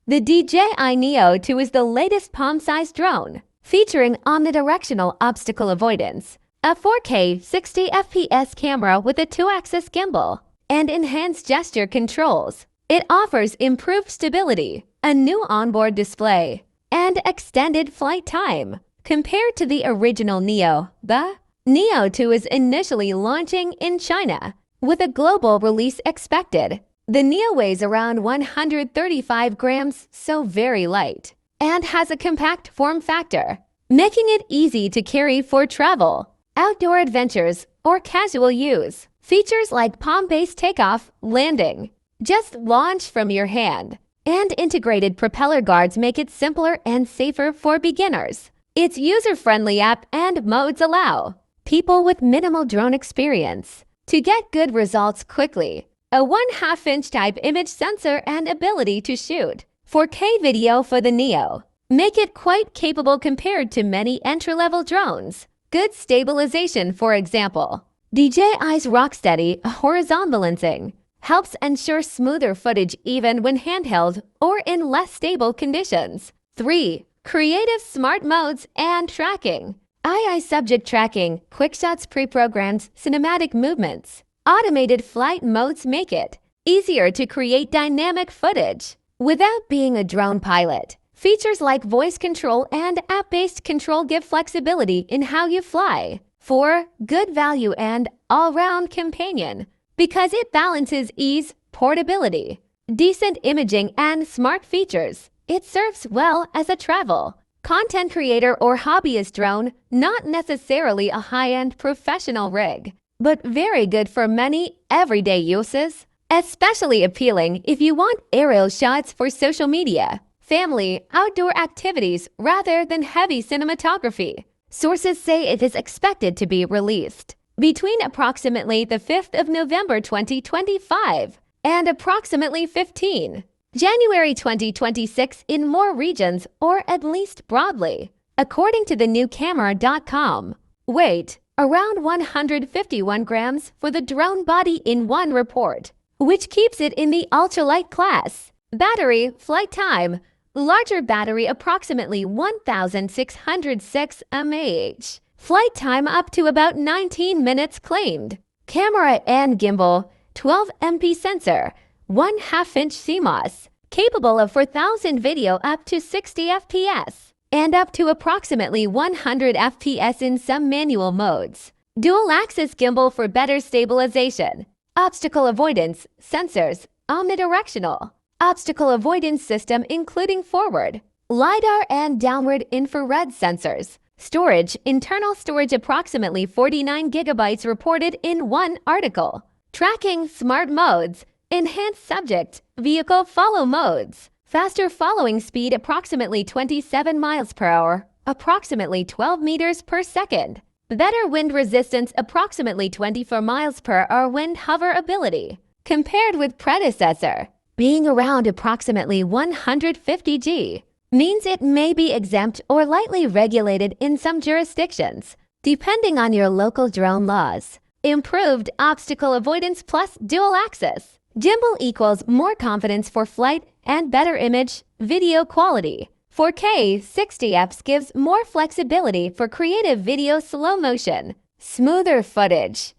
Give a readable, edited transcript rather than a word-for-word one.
The DJI Neo 2 is the latest palm-sized drone, featuring omnidirectional obstacle avoidance, a 4K 60 FPS camera with a 2-axis gimbal, and enhanced gesture controls. It offers improved stability, a new onboard display, and extended flight time. Compared to the original Neo, the Neo 2 is initially launching in China, with a global release expected. The Neo weighs around 135 grams, so very light, and has a compact form factor, making it easy to carry for travel, outdoor adventures, or casual use. Features like palm-based takeoff, landing, just launch from your hand, and integrated propeller guards make it simpler and safer for beginners. Its user-friendly app and modes allow people with minimal drone experience to get good results quickly. A 1/2-inch type image sensor and ability to shoot 4K video for the Neo make it quite capable compared to many entry-level drones. Good stabilization, for example. DJI's Rocksteady horizontal balancing helps ensure smoother footage even when handheld or in less stable conditions. 3. Creative smart modes and tracking. AI subject tracking, quick shots pre-programmed cinematic movements. Automated flight modes make it easier to create dynamic footage without being a drone pilot. Features like voice control and app-based control give flexibility in how you fly. 4. Good value and all-round companion because it balances ease, portability, decent imaging, and smart features. It serves well as a travel, content creator or hobbyist drone, not necessarily a high-end professional rig, but very good for many everyday uses. Especially appealing if you want aerial shots for social media, family, outdoor activities rather than heavy cinematography. Sources say it is expected to be released between approximately the 5th of November 2025 and approximately 15 January 2026 in more regions, or at least broadly. According to the newcamera.com, weight around 151 grams for the drone body in one report, which keeps it in the ultralight class. Battery, flight time, larger battery approximately 1,606 mAh. Flight time up to about 19 minutes claimed. Camera and gimbal, 12 MP sensor, 1/2-inch CMOS, capable of 4,000 video up to 60 FPS, and up to approximately 100 FPS in some manual modes. Dual-axis gimbal for better stabilization. Obstacle avoidance, sensors, omnidirectional. Obstacle avoidance system including forward, LiDAR and downward infrared sensors. Storage, internal storage approximately 49 gigabytes reported in one article. Tracking, smart modes, enhanced subject, vehicle follow modes. Faster following speed approximately 27 miles per hour, approximately 12 meters per second. Better wind resistance approximately 24 miles per hour wind hover ability. Compared with predecessor, being around approximately 150 G means it may be exempt or lightly regulated in some jurisdictions, depending on your local drone laws. Improved obstacle avoidance plus dual axis. Gimbal equals more confidence for flight and better image, video quality. 4K 60fps gives more flexibility for creative video slow motion, smoother footage,